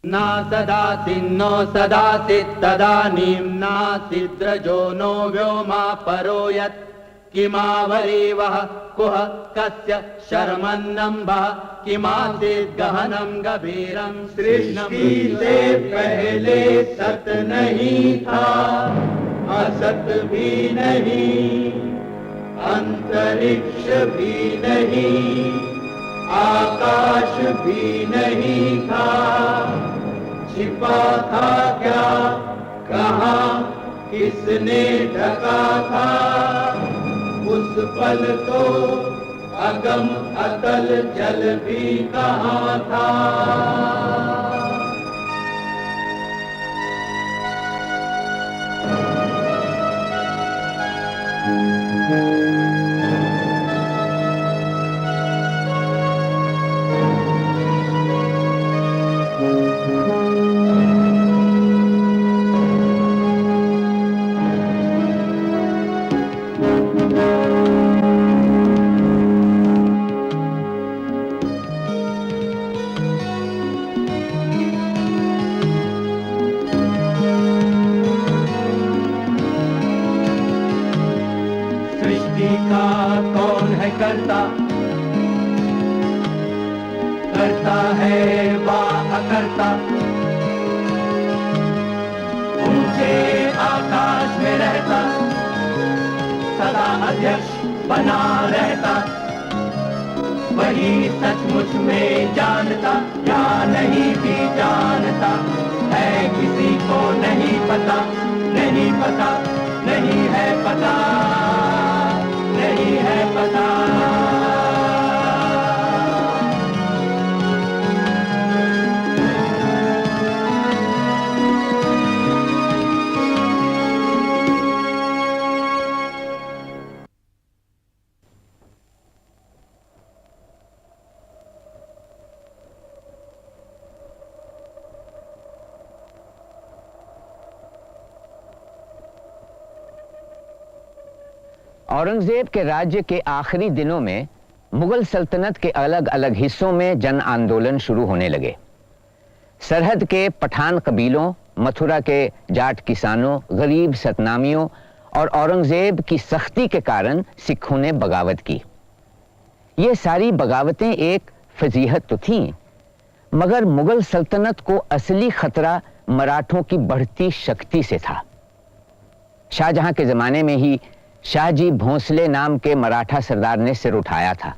न सदासि नो सदासि तदानीं नासिद्रजो नो व्योमा परो यत् किमावरीवः कुह कस्य शर्मन्नम्भः किमासीत् गहनं गभीरं सृष्टि से पहले सत नहीं था, असत भी नहीं, अंतरिक्ष भी नहीं, आकाश भी नहीं था। छिपा था क्या, कहाँ, किसने ढका था? उस पल तो अगम अतल जल भी कहाँ था। करता करता है वा अकर्ता, ऊंचे आकाश में रहता, सदा अध्यक्ष बना रहता, वही सचमुच में जानता या नहीं भी जानता है, किसी को नहीं पता, नहीं पता, नहीं है पता, नहीं है पता। औरंगजेब के राज्य के आखिरी दिनों में मुगल सल्तनत के अलग अलग हिस्सों में जन आंदोलन शुरू होने लगे। सरहद के पठान कबीलों, मथुरा के जाट किसानों, गरीब सतनामियों और औरंगजेब की सख्ती के कारण सिखों ने बगावत की। ये सारी बगावतें एक फजीहत तो थीं, मगर मुगल सल्तनत को असली खतरा मराठों की बढ़ती शक्ति से था। शाहजहां के जमाने में ही शाहजी भोंसले नाम के मराठा सरदार ने सिर उठाया था,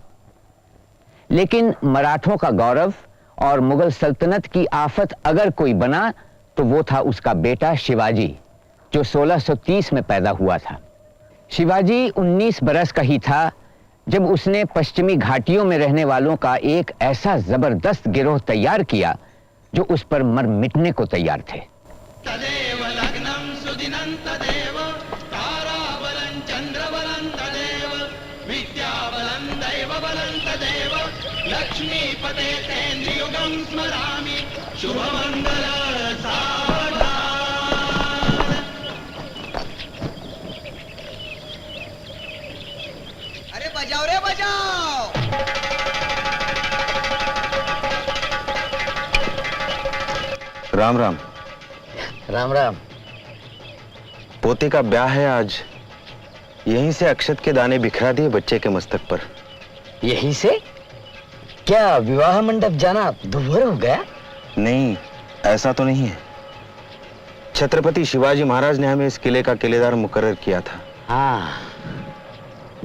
लेकिन मराठों का गौरव और मुगल सल्तनत की आफत अगर कोई बना तो वो था उसका बेटा शिवाजी, जो 1630 में पैदा हुआ था। शिवाजी 19 बरस का ही था जब उसने पश्चिमी घाटियों में रहने वालों का एक ऐसा जबरदस्त गिरोह तैयार किया जो उस पर मर मिटने को तैयार थे। तदेव लग्नं सुदिनं तदेव ताराबलं चंद्रबलं तदेव विद्याबलं दैवबलं तदेव लक्ष्मीपते तेन्द्रियुगं स्मरामि शुभमंगल सावधान। अरे बजाओ रे बजाओ। राम राम। राम राम। पोते का ब्याह है आज, यहीं से अक्षत के दाने बिखरा दिए बच्चे के मस्तक पर। यहीं से? क्या विवाह मंडप जाना दुभर हो गया? नहीं, ऐसा तो नहीं है। छत्रपति शिवाजी महाराज ने हमें इस किले का किलेदार मुकर्रर किया था। हाँ।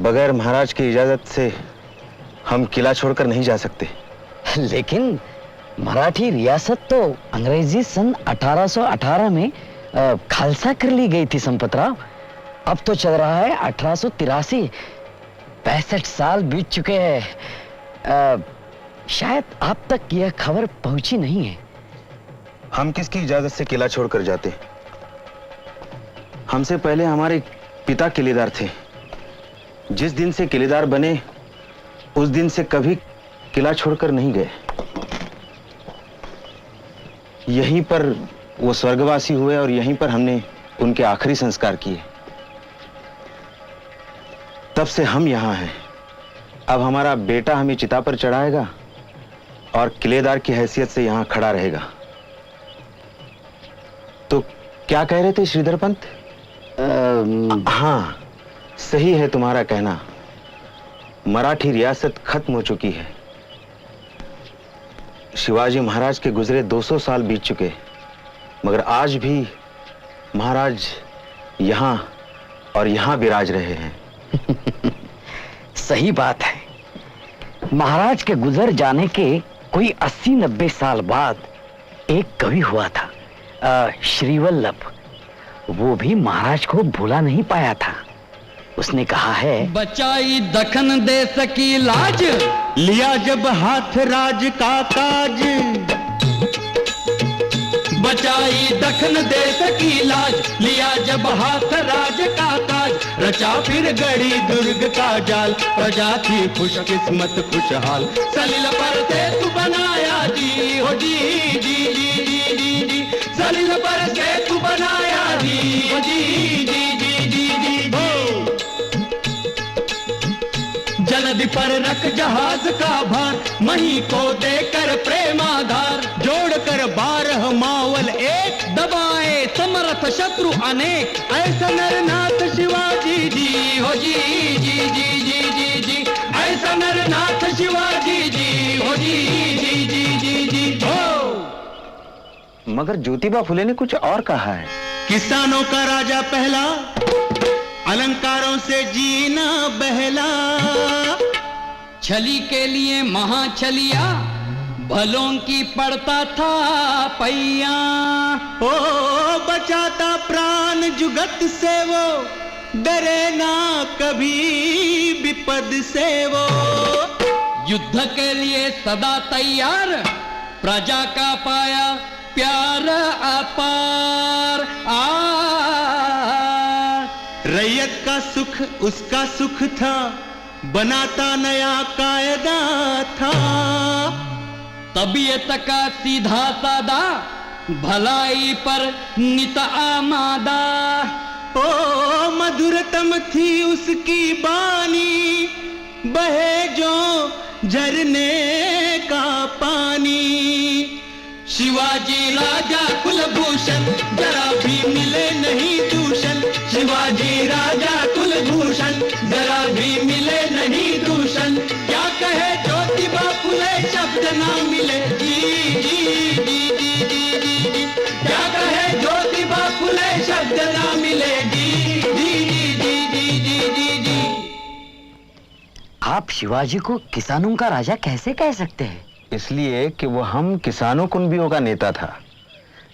बगैर महाराज की इजाजत से हम किला छोड़कर नहीं जा सकते। लेकिन मराठी रियासत तो अंग्रेजी सन 1818 में खालसा कर ली गई थी संपतराव। अब तो चल रहा है 1883। 65 साल बीत चुके हैं। शायद आप तक यह खबर पहुंची नहीं है। हम किसकी इजाजत से किला छोड़कर जाते? हमसे पहले हमारे पिता किलेदार थे। जिस दिन से किलेदार बने उस दिन से कभी किला छोड़कर नहीं गए। यहीं पर वो स्वर्गवासी हुए और यहीं पर हमने उनके आखिरी संस्कार किए। तब से हम यहां हैं। अब हमारा बेटा हमें चिता पर चढ़ाएगा और किलेदार की हैसियत से यहां खड़ा रहेगा। क्या कह रहे थे श्रीधर पंत? हाँ, सही है तुम्हारा कहना। मराठी रियासत खत्म हो चुकी है। शिवाजी महाराज के गुजरे 200 साल बीत चुके, मगर आज भी महाराज यहां और यहां विराज रहे हैं। सही बात है। महाराज के गुजर जाने के कोई 80-90 साल बाद एक कवि हुआ था, श्रीवल्लभ। वो भी महाराज को भूला नहीं पाया था। उसने कहा है, बचाई दखन देश की लाज, लिया जब हाथ राज का काज। बचाई दखन देश की लाज, लिया जब हाथ राज का काज। रचा फिर गढ़ी दुर्ग का जाल, प्रजा थी खुश किस्मत खुशहाल। सलील पर से तू बनाया जी, हो जी जी जी जी जी जी। सलील पर से तू बनाया जी, हो जी जी जी जी जी जी। जलधि पर रख जहाज का भार, मही को देकर प्रेमाधार। जोड़कर 12 मावल एक, दबाए समर्थ शत्रु अनेक। ऐसा नरनाथ शिवाजी जी, हो जी जी जी जी जी जी। ऐसा नरनाथ शिवाजी जी, हो जी जी जी जी जी हो। मगर ज्योतिबा फुले ने कुछ और कहा है। किसानों का राजा पहला, अलंकारों से जीना बहला। छली के लिए महाछलिया, भलों की पड़ता था पैया। ओ बचाता प्राण जुगत से वो, डरे ना कभी विपद से वो। युद्ध के लिए सदा तैयार, प्रजा का पाया प्यार अपार। रैयत का सुख उसका सुख था, बनाता नया कायदा था। तबीयत का सीधा सादा, भलाई पर नित आमादा। ओ मधुरतम थी उसकी बानी, बहे जो झरने का पानी। शिवाजी राजा कुलभूषण, जरा भी मिले नहीं दूषण। शिवाजी राजा कुलभूषण, जरा भी मिले नहीं दूषण। क्या कहे ज्योतिबा फुले, शब्द ना मिले जी जी जी जी जी जी। क्या कहे ज्योतिबा फुले, शब्द ना मिले जी जी जी जी जी जी जी। आप शिवाजी को किसानों का राजा कैसे कह सकते हैं? इसलिए कि वो हम किसानों कुनबियों का नेता था।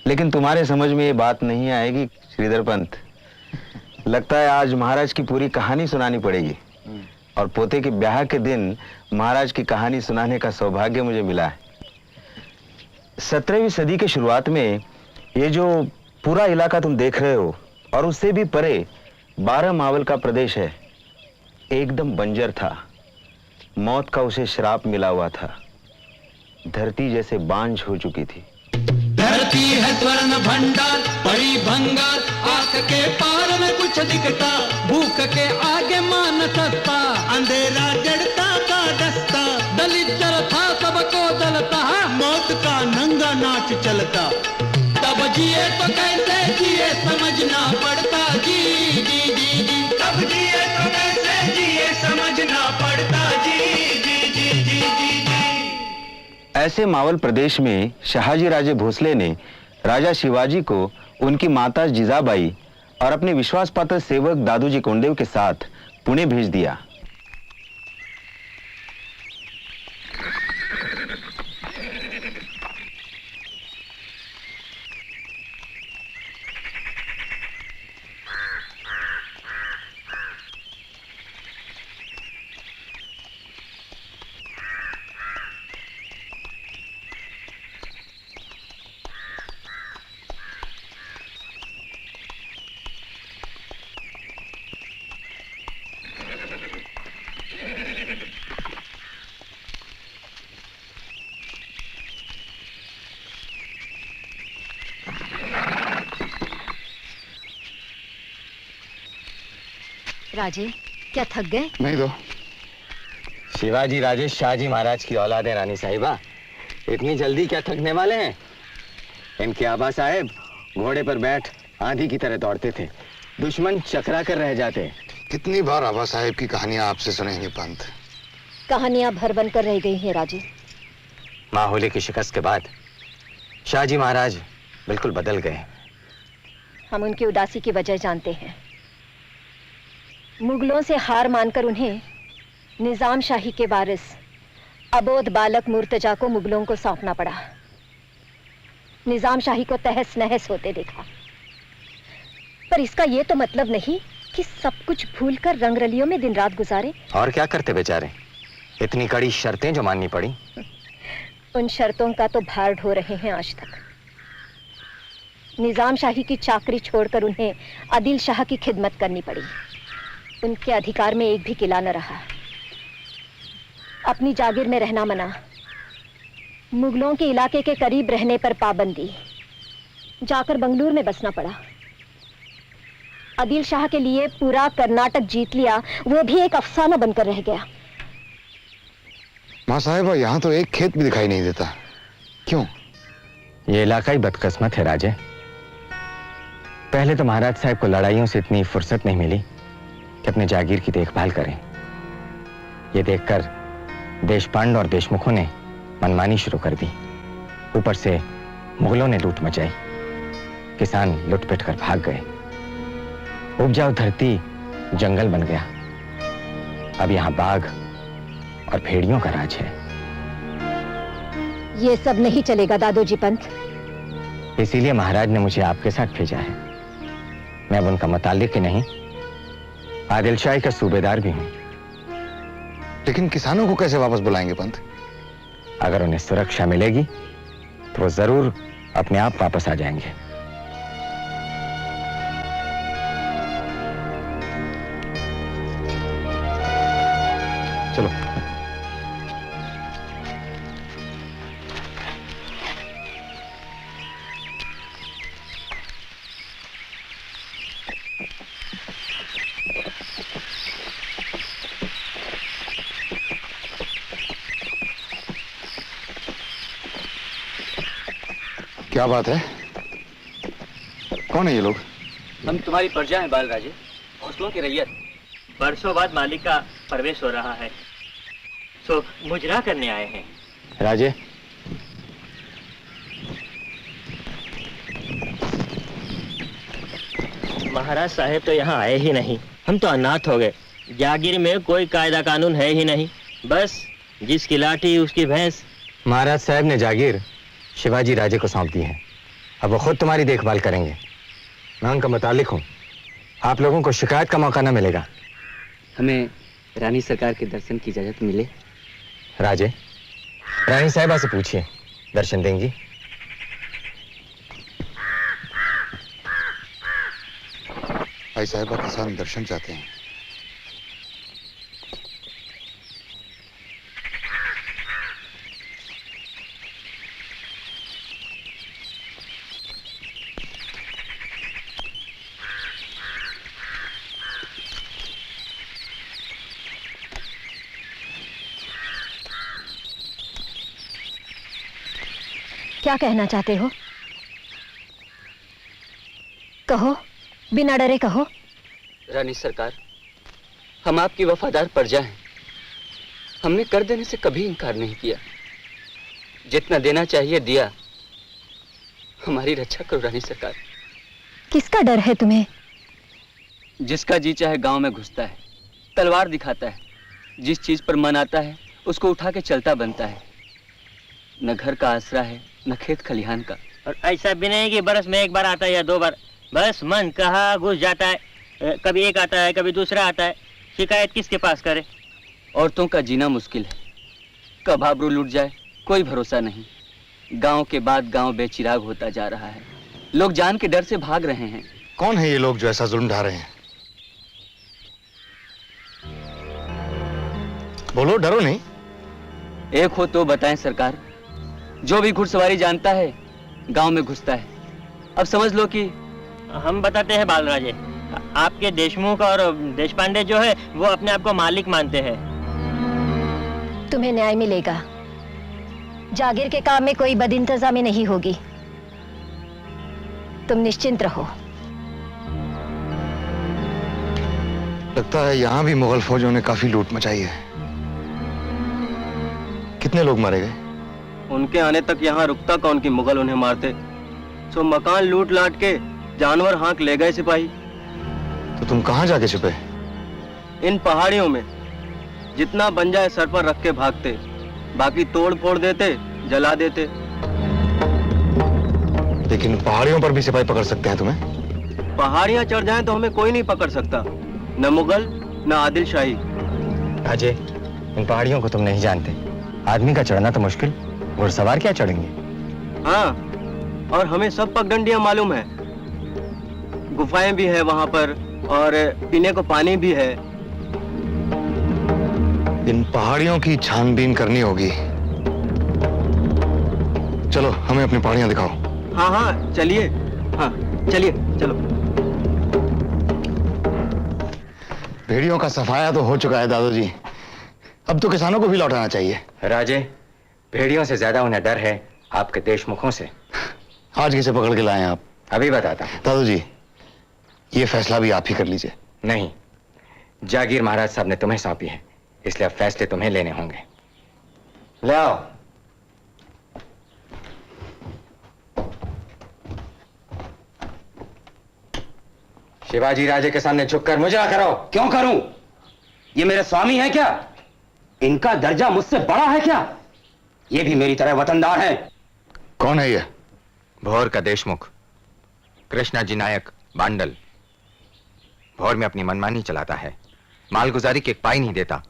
लेकिन तुम्हारे समझ में ये बात नहीं आएगी श्रीधर पंत। लगता है आज महाराज की पूरी कहानी सुनानी पड़ेगी, और पोते के ब्याह के दिन महाराज की कहानी सुनाने का सौभाग्य मुझे मिला है। 17वीं सदी के शुरुआत में ये जो पूरा इलाका तुम देख रहे हो, और उससे भी परे 12 मावल का प्रदेश है, एकदम बंजर था। मौत का उसे श्राप मिला हुआ था। धरती जैसे बांझ हो चुकी थी। धरती है स्वर्ण भंडार, पड़ी भंगार। आंख के पार में कुछ दिखता, भूख के आगे मान सस्ता। अंधेरा जड़ता का दस्ता, दलित जल था सबको जलता। मौत का नंगा नाच चलता, तब जिए तो कैसे जिए समझना पड़ता जी जी जी जी। तब जिए तो कैसे जिए समझना पड़ता जी जी जी जी जी जी। ऐसे मावल प्रदेश में शहाजी राजे भोसले ने राजा शिवाजी को उनकी माता जिजाबाई और अपने विश्वासपात्र सेवक दादूजी कोंडेव के साथ पुणे भेज दिया। राजे, क्या थक गए? नहीं दो। शिवाजी राजे शाहजी महाराज की औलाद है रानी साहिबा। इतनी जल्दी क्या थकने वाले हैं? इनके आबा साहेब घोड़े पर बैठ आंधी की तरह दौड़ते थे, दुश्मन चकरा कर रह जाते। कितनी बार आबा साहेब की कहानियां आपसे सुनेंगे पंत। कहानियां भर बन कर रह गई हैं राजे। माहौले की शिकस्त के बाद शाहजी महाराज बिल्कुल बदल गए। हम उनकी उदासी की वजह जानते हैं। मुगलों से हार मानकर उन्हें निजाम शाही के वारिस अबोध बालक मुर्तजा को मुगलों को सौंपना पड़ा। निजाम शाही को तहस नहस होते देखा, पर इसका यह तो मतलब नहीं कि सब कुछ भूलकर रंगरलियों में दिन रात गुजारे। और क्या करते बेचारे, इतनी कड़ी शर्तें जो माननी पड़ी। उन शर्तों का तो भार ढो रहे हैं आज तक। निजाम शाही की चाकरी छोड़कर उन्हें आदिल शाह की खिदमत करनी पड़ी। उनके अधिकार में एक भी किला न रहा। अपनी जागीर में रहना मना, मुगलों के इलाके के करीब रहने पर पाबंदी, जाकर बंगलुरु में बसना पड़ा। आदिल शाह के लिए पूरा कर्नाटक जीत लिया, वो भी एक अफसाना बनकर रह गया। माँ साहिबा, यहाँ तो एक खेत भी दिखाई नहीं देता, क्यों? ये इलाका ही बदकिस्मत है राजे। पहले तो महाराज साहब को लड़ाइयों से इतनी फुर्सत नहीं मिली कि अपने जागीर की देखभाल करें। ये देखकर देशपांड और देशमुखों ने मनमानी शुरू कर दी। ऊपर से मुगलों ने लूट मचाई, किसान लुटपिट कर भाग गए। उपजाऊ धरती जंगल बन गया। अब यहाँ बाघ और भेड़ियों का राज है। ये सब नहीं चलेगा दादोजी पंत। इसीलिए महाराज ने मुझे आपके साथ भेजा है। मैं अब उनका मुतालिक ही नहीं, आदिल शाही का सूबेदार भी हूं। लेकिन किसानों को कैसे वापस बुलाएंगे पंत? अगर उन्हें सुरक्षा मिलेगी तो वो जरूर अपने आप वापस आ जाएंगे। चलो। क्या बात है? कौन है ये लोग? हम तुम्हारी प्रजा हैं बालराजे, हौसलों की रैयत। बरसों बाद मालिक का प्रवेश हो रहा है, सो मुजरा करने आए हैं। राजे, महाराज साहेब तो यहाँ आए ही नहीं। हम तो अनाथ हो गए। जागीर में कोई कायदा कानून है ही नहीं, बस जिसकी लाठी उसकी भैंस। महाराज साहब ने जागीर शिवाजी राजे को सौंप दी है। अब वो खुद तुम्हारी देखभाल करेंगे। मैं उनका मुतालिक हूँ। आप लोगों को शिकायत का मौका न मिलेगा। हमें रानी सरकार के दर्शन की इजाजत मिले। राजे, रानी साहिबा से पूछिए, दर्शन देंगी। भाई साहिबा किसान दर्शन चाहते हैं। क्या कहना चाहते हो? कहो, बिना डरे कहो। रानी सरकार, हम आपकी वफादार प्रजा हैं। हमने कर देने से कभी इनकार नहीं किया। जितना देना चाहिए दिया। हमारी रक्षा करो रानी सरकार। किसका डर है तुम्हें? जिसका जी चाहे गांव में घुसता है, तलवार दिखाता है, जिस चीज पर मन आता है उसको उठा के चलता बनता है। न घर का आसरा है, न खेत खलिहान का। और ऐसा भी नहीं कि बरस में एक बार आता है या दो बार, बस मन कहा घुस जाता है। कभी एक आता है, कभी दूसरा आता है। शिकायत किसके पास करे? औरतों का जीना मुश्किल है। कब आबरू लूट जाए कोई भरोसा नहीं। गांव के बाद गांव बेचिराग होता जा रहा है। लोग जान के डर से भाग रहे हैं। कौन है ये लोग जो ऐसा जुल्म ढा रहे हैं? बोलो, डरो नहीं। एक हो तो बताएं सरकार। जो भी घुड़सवारी जानता है गांव में घुसता है। अब समझ लो कि हम बताते हैं बालराजे, आपके देशमुख और देशपांडे जो है वो अपने आप को मालिक मानते हैं। तुम्हें न्याय मिलेगा। जागीर के काम में कोई बदइंतजामी नहीं होगी। तुम निश्चिंत रहो। लगता है यहां भी मुगल फौजों ने काफी लूट मचाई है। कितने लोग मारे गए? उनके आने तक यहाँ रुकता कौन कि मुगल उन्हें मारते। सो मकान लूट लाट के जानवर हाँक ले गए सिपाही। तो तुम कहां जाके छुपे? इन पहाड़ियों में जितना बन जाए सर पर रख के भागते, बाकी तोड़ फोड़ देते, जला देते। लेकिन पहाड़ियों पर भी सिपाही पकड़ सकते हैं तुम्हें? पहाड़ियां चढ़ जाएं तो हमें कोई नहीं पकड़ सकता, न मुगल न आदिल शाही। राजे, इन पहाड़ियों को तुम नहीं जानते। आदमी का चढ़ना तो मुश्किल, घुड़सवार क्या चढ़ेंगे? हाँ, और हमें सब पगडंडियां मालूम है। गुफाएं भी है वहां पर और पीने को पानी भी है। इन पहाड़ियों की छानबीन करनी होगी। चलो हमें अपनी पहाड़ियां दिखाओ। हाँ हाँ चलिए, हाँ चलिए चलो। भेड़ियों का सफाया तो हो चुका है दादोजी, अब तो किसानों को भी लौटाना चाहिए। राजे, भेड़ियों से ज्यादा उन्हें डर है आपके देशमुखों से। आज किसे पकड़ के लाए आप? अभी बताता हूं। दादोजी, ये फैसला भी आप ही कर लीजिए। नहीं, जागीर महाराज साहब ने तुम्हें सौंपी है, इसलिए अब फैसले तुम्हें लेने होंगे। ले आओ। शिवाजी राजे के सामने झुककर मुजरा करो। क्यों करूं? ये मेरे स्वामी है क्या? इनका दर्जा मुझसे बड़ा है क्या? ये भी मेरी तरह वतनदार हैं। कौन है ये? भौर का देशमुख कृष्णाजी नायक बांडल। भौर में अपनी मनमानी चलाता है, मालगुजारी की एक पाई नहीं देता,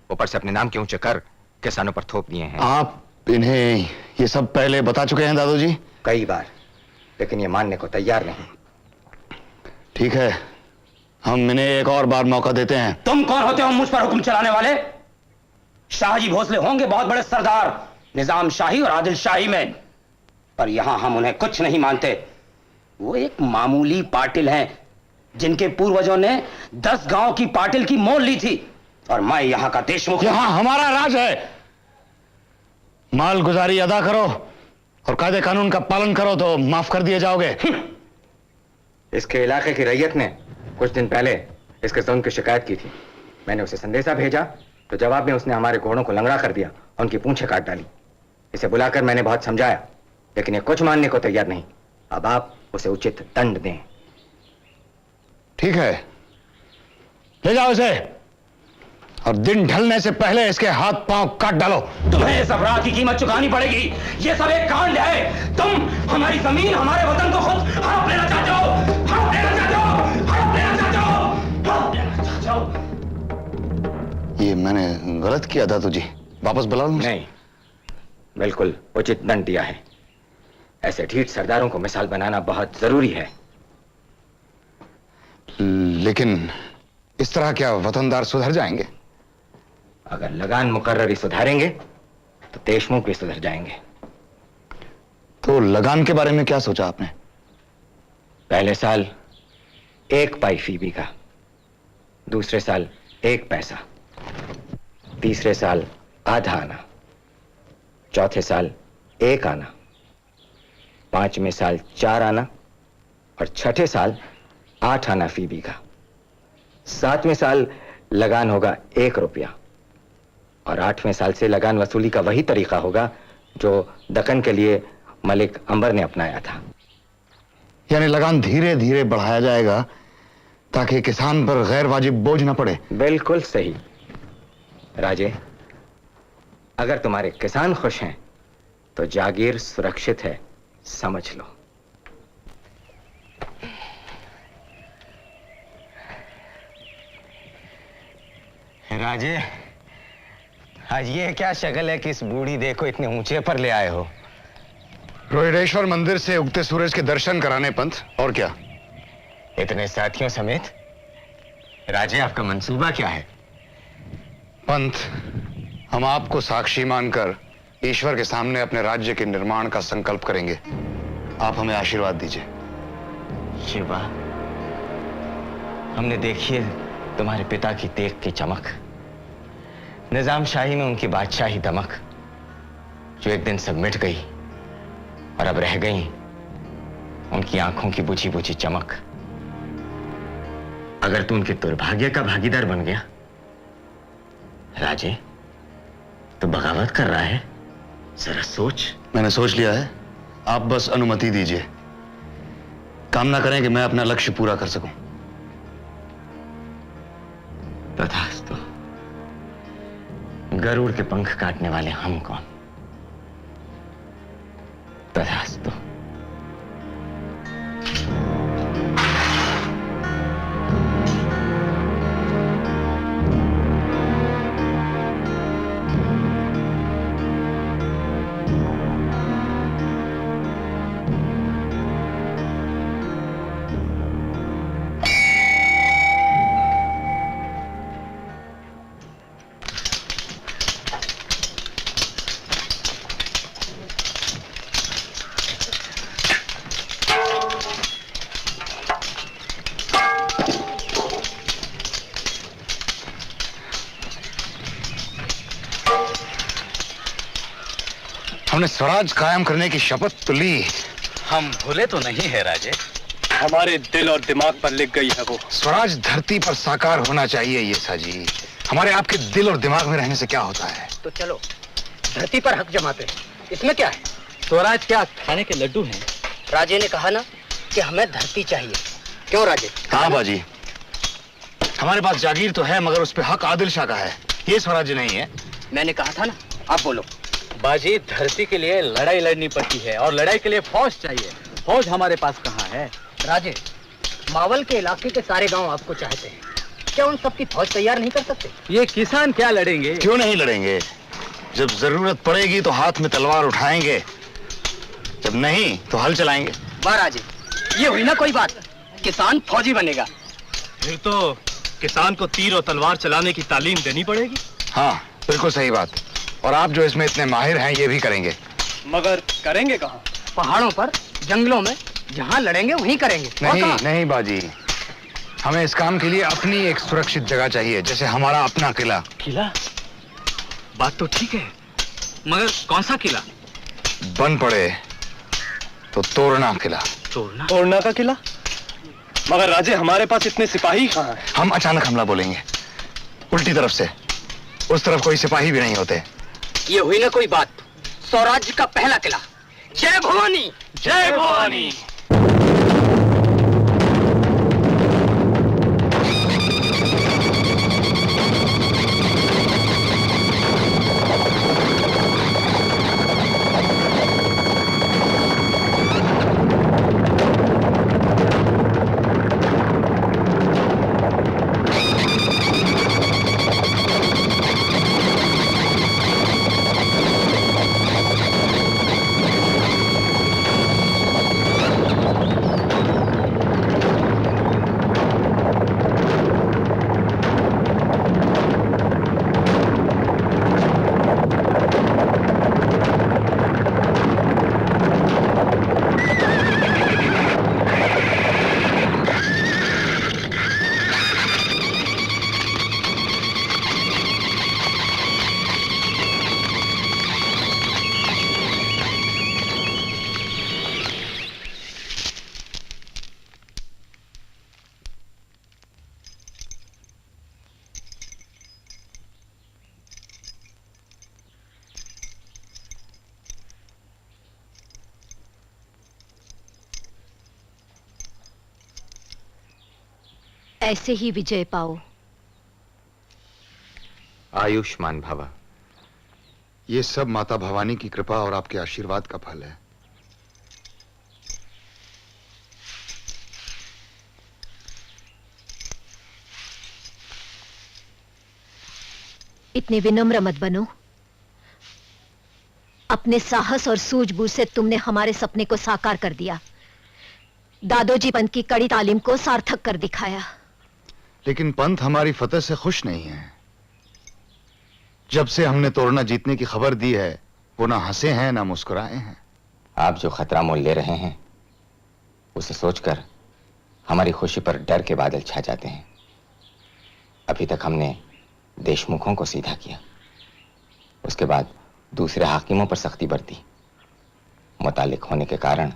ऊपर से अपने नाम के ऊंचे कर किसानों पर थोप दिए हैं। आप इन्हें ये सब पहले बता चुके हैं दादोजी? कई बार, लेकिन ये मानने को तैयार नहीं। ठीक है, हम इन्हें एक और बार मौका देते हैं। तुम कौन होते हो मुझ पर हुक्म चलाने वाले? शाहजी भोसले होंगे बहुत बड़े सरदार निजाम शाही और आदिल शाही में, पर यहां हम उन्हें कुछ नहीं मानते। वो एक मामूली पाटिल हैं जिनके पूर्वजों ने 10 गांव की पाटिल की मोल ली थी, और मैं यहां का देशमुख। यहां हमारा राज है। मालगुजारी अदा करो और कायदे कानून का पालन करो तो माफ कर दिए जाओगे। इसके इलाके की रैयत ने कुछ दिन पहले इसके जुल्म की शिकायत की थी। मैंने उसे संदेशा भेजा तो जवाब में उसने हमारे घोड़ों को लंगड़ा कर दिया और उनकी पूंछें काट डाली। इसे बुलाकर मैंने बहुत समझाया, लेकिन ये कुछ मानने को तैयार नहीं। अब आप उसे उचित दंड दें। ठीक है, ले जाओ इसे और दिन ढलने से पहले इसके हाथ पांव काट डालो। तुम्हें इस अपराध की कीमत चुकानी पड़ेगी। ये सब एक कांड है। तुम हमारी जमीन, हमारे वतन को खुद हड़प लेना चाहते हो। हड़प लेना चाहते हो। हड़प लेना चाहते हो। हड़प लेना चाहते हो। ये मैंने गलत किया दादोजी, वापस बुला लूं? नहीं, बिल्कुल उचित दंड दिया है। ऐसे ढीठ सरदारों को मिसाल बनाना बहुत जरूरी है। लेकिन इस तरह क्या वतनदार सुधर जाएंगे? अगर लगान मुकर्ररी सुधारेंगे तो देशमुख भी सुधर जाएंगे। तो लगान के बारे में क्या सोचा आपने? पहले साल 1 पाई फी बीघा, दूसरे साल 1 पैसा, तीसरे साल आधा आना, चौथे साल 1 आना, 5वें साल 4 आना और छठे साल 8 आना फी बीघा। 7वें साल लगान होगा 1 रुपया और 8वें साल से लगान वसूली का वही तरीका होगा जो दक्कन के लिए मलिक अंबर ने अपनाया था। यानी लगान धीरे धीरे बढ़ाया जाएगा ताकि किसान पर गैर वाजिब बोझ न पड़े। बिल्कुल सही। राजे, अगर तुम्हारे किसान खुश हैं तो जागीर सुरक्षित है, समझ लो। राजे, आज ये क्या शक्ल है कि इस बूढ़ी देखो इतने ऊंचे पर ले आए हो? रोहिडेश्वर मंदिर से उगते सूरज के दर्शन कराने पंथ, और क्या? इतने साथियों समेत? राजे, आपका मंसूबा क्या है? पंथ, हम आपको साक्षी मानकर ईश्वर के सामने अपने राज्य के निर्माण का संकल्प करेंगे। आप हमें आशीर्वाद दीजिए। शिवा, हमने देखी है तुम्हारे पिता की तेग की चमक, निजाम शाही में उनकी बादशाही दमक, जो एक दिन सब मिट गई और अब रह गई उनकी आंखों की बुझी बुझी चमक। अगर तू उनके दुर्भाग्य का भागीदार बन गया राजे, तो बगावत कर रहा है। जरा सोच। मैंने सोच लिया है, आप बस अनुमति दीजिए। कामना करें कि मैं अपना लक्ष्य पूरा कर सकूं। तथास्तु। गरुड़ के पंख काटने वाले हम कौन? तथास्तु। हमने स्वराज कायम करने की शपथ तो ली। हम भूले तो नहीं है राजे। हमारे दिल और दिमाग पर लिख गई है वो। स्वराज धरती पर साकार होना चाहिए ये साजी। हमारे आपके दिल और दिमाग में रहने से क्या होता है? तो चलो धरती पर हक जमाते हैं, इसमें क्या है? स्वराज क्या खाने के लड्डू हैं? राजे ने कहा ना कि हमें धरती चाहिए। क्यों राजे? हाँ बाजी, हमारे पास जागीर तो है मगर उस पे हक आदिल शाह का है। ये स्वराज नहीं है। मैंने कहा था ना। आप बोलो। बाजी, धरती के लिए लड़ाई लड़नी पड़ती है और लड़ाई के लिए फौज चाहिए। फौज हमारे पास कहाँ है? राजे, मावल के इलाके के सारे गांव आपको चाहते हैं। क्या उन सबकी फौज तैयार नहीं कर सकते? ये किसान क्या लड़ेंगे? क्यों नहीं लड़ेंगे? जब जरूरत पड़ेगी तो हाथ में तलवार उठाएंगे, जब नहीं तो हल चलाएंगे। वाह राजे, ये हुई ना कोई बात। किसान फौजी बनेगा। फिर तो किसान को तीर और तलवार चलाने की तालीम देनी पड़ेगी। हाँ बिल्कुल सही बात। और आप जो इसमें इतने माहिर हैं ये भी करेंगे। मगर करेंगे कहाँ? पहाड़ों पर, जंगलों में, जहाँ लड़ेंगे वहीं करेंगे। नहीं नहीं बाजी, हमें इस काम के लिए अपनी एक सुरक्षित जगह चाहिए, जैसे हमारा अपना किला। किला? बात तो ठीक है, मगर कौन सा किला? बन पड़े तो तोड़ना किला। तोड़ना का किला? मगर राजे, हमारे पास इतने सिपाही कहाँ हैं? हम अचानक हमला बोलेंगे उल्टी तरफ से, उस तरफ कोई सिपाही भी नहीं होते। ये हुई ना कोई बात। स्वराज्य का पहला किला। जय भवानी। जय भवानी। ऐसे ही विजय पाओ। आयुष्मान भव। ये सब माता भवानी की कृपा और आपके आशीर्वाद का फल है। इतने विनम्र मत बनो। अपने साहस और सूझबूझ से तुमने हमारे सपने को साकार कर दिया। दादोजी पंत की कड़ी तालीम को सार्थक कर दिखाया। लेकिन पंत हमारी फतह से खुश नहीं है। जब से हमने तोड़ना जीतने की खबर दी है, वो ना हंसे हैं ना मुस्कुराए हैं। आप जो खतरा मोल ले रहे हैं उसे सोचकर हमारी खुशी पर डर के बादल छा जाते हैं। अभी तक हमने देशमुखों को सीधा किया, उसके बाद दूसरे हाकिमों पर सख्ती बरती। मुतालिक होने के कारण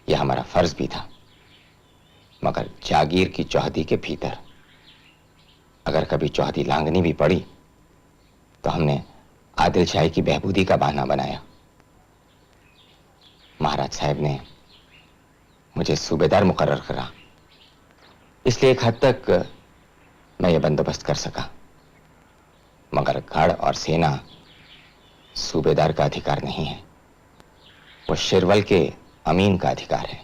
यह हमारा फर्ज भी था, मगर जागीर की चौहदी के भीतर अगर कभी चौथी लांगनी भी पड़ी तो हमने आदिल शाही की बहबूदी का बहाना बनाया। महाराज साहब ने मुझे सूबेदार मुकर्रर करा, इसलिए एक हद तक मैं ये बंदोबस्त कर सका। मगर गढ़ और सेना सूबेदार का अधिकार नहीं है, वो शिरवल के अमीन का अधिकार है।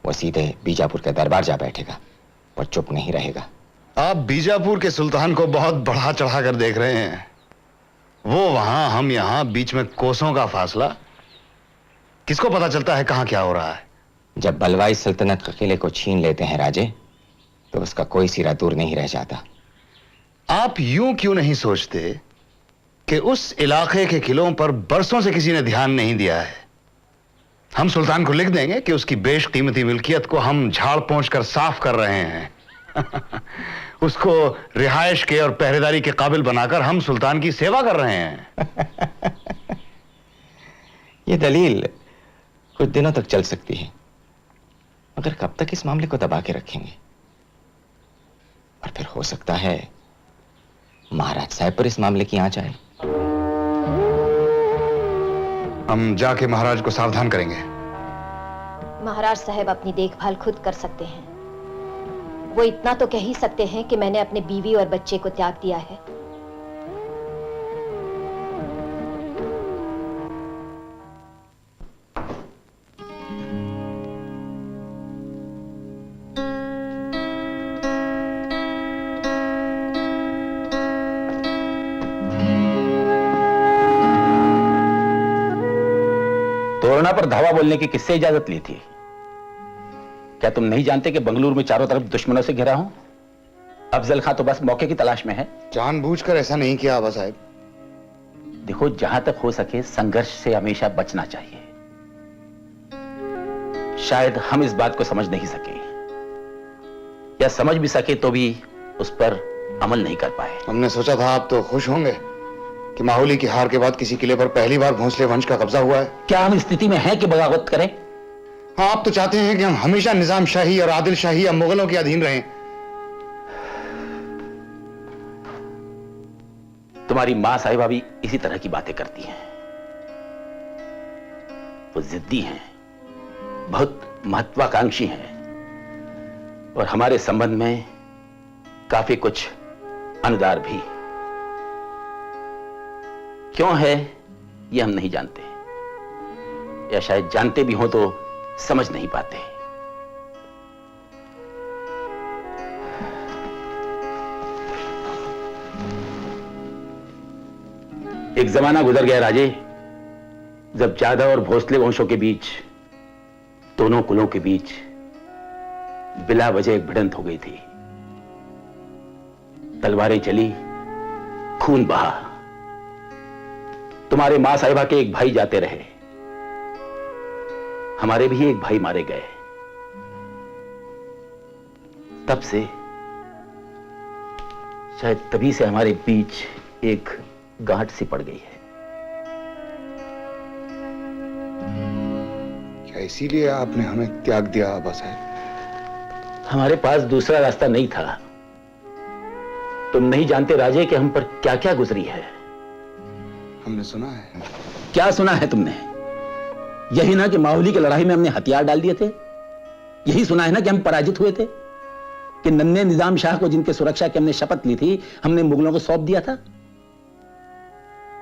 वो सीधे बीजापुर के दरबार जा बैठेगा, वो चुप नहीं रहेगा। आप बीजापुर के सुल्तान को बहुत बढ़ा चढ़ा कर देख रहे हैं। वो वहां, हम यहां, बीच में कोसों का फासला। किसको पता चलता है कहां क्या हो रहा है? जब बलवाई सल्तनत के किले को छीन लेते हैं राजे, तो उसका कोई सिरा दूर नहीं रह जाता। आप यूं क्यों नहीं सोचते कि उस इलाके के किलों पर बरसों से किसी ने ध्यान नहीं दिया है? हम सुल्तान को लिख देंगे कि उसकी बेशकीमती मिल्कियत को हम झाड़ पोंछ कर साफ कर रहे हैं। उसको रिहाइश के और पहरेदारी के काबिल बनाकर हम सुल्तान की सेवा कर रहे हैं। ये दलील कुछ दिनों तक चल सकती है, मगर कब तक इस मामले को दबा के रखेंगे? और फिर हो सकता है महाराज साहब पर इस मामले की आंच आए। हम जाके महाराज को सावधान करेंगे। महाराज साहब अपनी देखभाल खुद कर सकते हैं। वो इतना तो कह ही सकते हैं कि मैंने अपने बीवी और बच्चे को त्याग दिया है। तोरणा पर धावा बोलने की किससे इजाजत ली थी? क्या तुम नहीं जानते कि बंगलुरु में चारों तरफ दुश्मनों से घिरा हूं? अफजल खां तो बस मौके की तलाश में है। जानबूझकर ऐसा नहीं किया आबा साहब। देखो, जहां तक हो सके संघर्ष से हमेशा बचना चाहिए। शायद हम इस बात को समझ नहीं सके, या समझ भी सके तो भी उस पर अमल नहीं कर पाए। हमने सोचा था आप तो खुश होंगे कि माहौली की हार के बाद किसी किले पर पहली बार भोंसले वंश का कब्जा हुआ है। क्या हम स्थिति में हैं कि बगावत करें? हाँ, आप तो चाहते हैं कि हम हमेशा निजाम शाही और आदिल शाही या मुगलों के अधीन रहें। तुम्हारी मां साहिबा भी इसी तरह की बातें करती हैं। वो जिद्दी हैं, बहुत महत्वाकांक्षी हैं, और हमारे संबंध में काफी कुछ अनुदार भी। क्यों है ये हम नहीं जानते, या शायद जानते भी हों तो समझ नहीं पाते। एक जमाना गुजर गया राजे, जब जादव और भोसले वंशों के बीच, दोनों कुलों के बीच बिला वजह एक भिड़ंत हो गई थी। तलवारें चली, खून बहा। तुम्हारे मां साहिबा के एक भाई जाते रहे, हमारे भी एक भाई मारे गए। तब से, शायद तभी से हमारे बीच एक गांठ सी पड़ गई है। क्या इसीलिए आपने हमें त्याग दिया आबा साहब? हमारे पास दूसरा रास्ता नहीं था। तुम नहीं जानते राजे कि हम पर क्या क्या गुजरी है। हमने सुना है। क्या सुना है तुमने? यही ना कि माहौली की लड़ाई में हमने हथियार डाल दिए थे। यही सुना है ना कि हम पराजित हुए थे, कि नन्हे निजाम शाह को, जिनके सुरक्षा की हमने शपथ ली थी, हमने मुगलों को सौंप दिया था।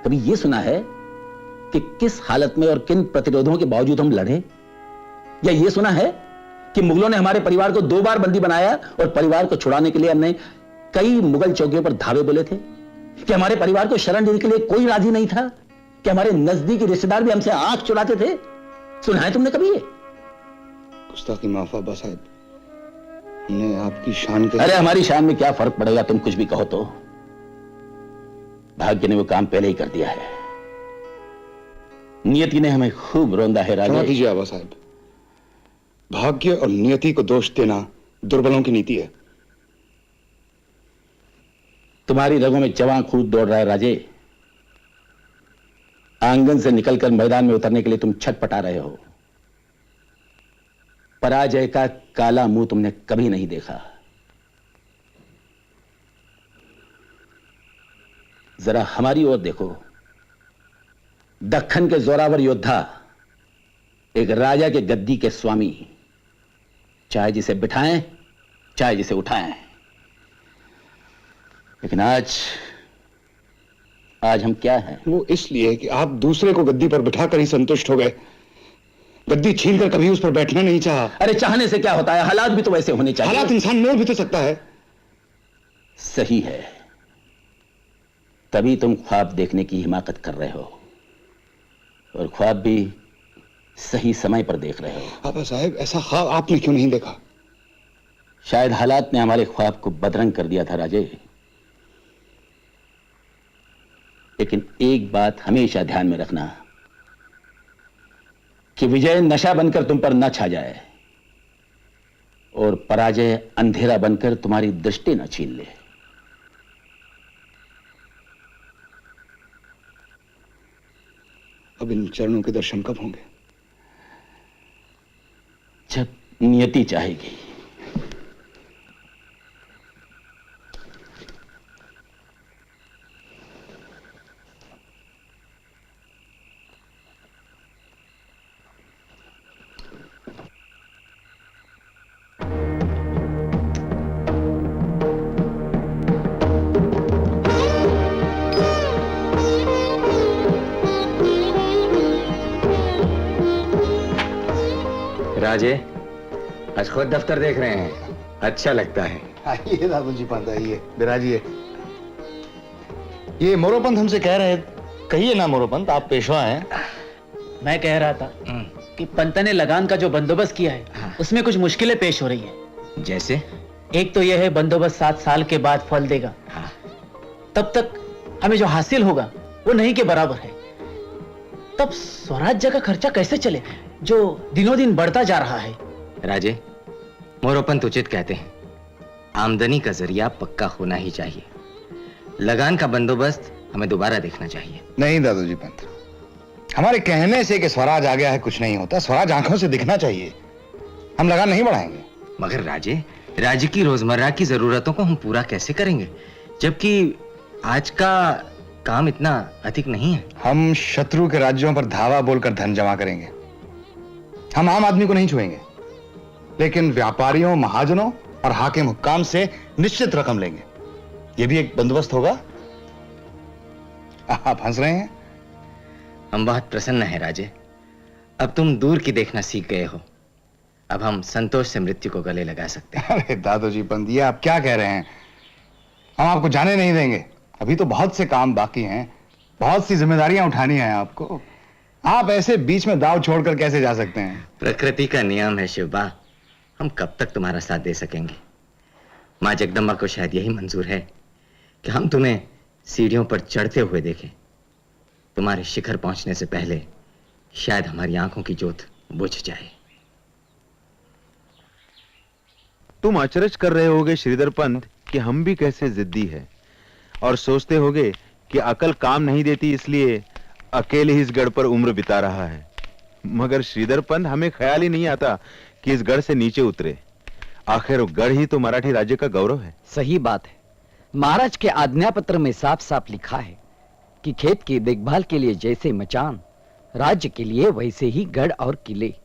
कभी यह सुना है कि किस हालत में और किन प्रतिरोधों के बावजूद हम लड़े? या यह सुना है कि मुगलों ने हमारे परिवार को 2 बार बंदी बनाया और परिवार को छुड़ाने के लिए हमने कई मुगल चौकियों पर धावे बोले थे? कि हमारे परिवार को शरण देने के लिए कोई राजी नहीं था? कि हमारे नजदीकी रिश्तेदार भी हमसे आंख चुराते थे? सुना है तुमने कभी ये? गुस्ताखी माफ आबा साहब, हमने आपकी शान के... अरे हमारी शान में क्या फर्क पड़ेगा, तुम कुछ भी कहो तो। भाग्य ने वो काम पहले ही कर दिया है। नियति ने हमें खूब रोंदा है राजा। क्षमा कीजिए आबा साहब, भाग्य और नियति को दोष देना दुर्बलों की नीति है। तुम्हारी रगों में जवां खून दौड़ रहा है राजे। आंगन से निकलकर मैदान में उतरने के लिए तुम छटपटा रहे हो। पराजय का काला मुंह तुमने कभी नहीं देखा। जरा हमारी ओर देखो। दक्खन के जोरावर योद्धा, एक राजा के गद्दी के स्वामी, चाहे जिसे बिठाएं चाहे जिसे उठाएं, लेकिन आज हम क्या हैं? वो इसलिए कि आप दूसरे को गद्दी पर बिठाकर ही संतुष्ट हो गए, गद्दी छीनकर कभी उस पर बैठना नहीं चाहा। अरे चाहने से क्या होता है, हालात भी तो वैसे होने चाहिए। हालात इंसान मोड़ भी तो सकता है। सही है, तभी तुम ख्वाब देखने की हिमाकत कर रहे हो, और ख्वाब भी सही समय पर देख रहे हो। आबा साहब, ऐसा ख्वाब आपने क्यों नहीं देखा? शायद हालात ने हमारे ख्वाब को बदरंग कर दिया था राजे। लेकिन एक बात हमेशा ध्यान में रखना कि विजय नशा बनकर तुम पर न छा जाए और पराजय अंधेरा बनकर तुम्हारी दृष्टि न छीन ले। अब इन चरणों के दर्शन कब होंगे? जब नियति चाहेगी। राजे, आज खुद दफ्तर देख रहे हैं, अच्छा लगता है। आइए दादूजी पंत, आइए बिराजिए। ये मोरोपंत हमसे कह रहे, कहिए ना मोरोपंत, आप पेशवा हैं। मैं कह रहा था कि पंत ने लगान का जो बंदोबस्त किया है उसमें कुछ मुश्किलें पेश हो रही है। जैसे? एक तो यह है बंदोबस्त 7 साल के बाद फल देगा। तब तक हमें जो हासिल होगा वो नहीं के बराबर है। तब स्वराज्य का खर्चा कैसे चले जो दिनों दिन बढ़ता जा रहा है? राजे, मोरोपंत उचित कहते हैं, आमदनी का जरिया पक्का होना ही चाहिए। लगान का बंदोबस्त हमें दोबारा देखना चाहिए। नहीं दादूजी पंत, हमारे कहने से कि स्वराज आ गया है कुछ नहीं होता। स्वराज आंखों से दिखना चाहिए। हम लगान नहीं बढ़ाएंगे। मगर राजे, राज्य की रोजमर्रा की जरूरतों को हम पूरा कैसे करेंगे, जबकि आज का काम इतना अधिक नहीं है। हम शत्रु के राज्यों पर धावा बोलकर धन जमा करेंगे। हम आम आदमी को नहीं छुएंगे, लेकिन व्यापारियों, महाजनों और हाकिम हुक्काम से निश्चित रकम लेंगे। यह भी एक बंदोबस्त होगा। आप हंस रहे हैं? हम बहुत प्रसन्न हैं राजे। अब तुम दूर की देखना सीख गए हो। अब हम संतोष से मृत्यु को गले लगा सकते हैं। अरे दादोजी पंत, ये आप क्या कह रहे हैं? हम आपको जाने नहीं देंगे। अभी तो बहुत से काम बाकी हैं, बहुत सी जिम्मेदारियां उठानी है आपको। आप ऐसे बीच में दाव छोड़कर कैसे जा सकते हैं? प्रकृति का नियम है शिवबा, हम कब तक तुम्हारा साथ दे सकेंगे। माँ जगदम्बा को शायद यही मंजूर है कि हम तुम्हें सीढ़ियों पर चढ़ते हुए देखें। तुम्हारे शिखर पहुंचने से पहले शायद हमारी आंखों की ज्योत बुझ जाए। तुम अचरज कर रहे होगे श्रीधर पंत कि हम भी कैसे जिद्दी है, और सोचते होगे कि अकल काम नहीं देती इसलिए अकेले ही इस गढ़ पर उम्र बिता रहा है। मगर श्रीधर पंत, हमें ख्याल ही नहीं आता कि इस गढ़ से नीचे उतरे। आखिर गढ़ ही तो मराठी राज्य का गौरव है। सही बात है। महाराज के आज्ञा पत्र में साफ साफ लिखा है कि खेत की देखभाल के लिए जैसे मचान, राज्य के लिए वैसे ही गढ़ और किले।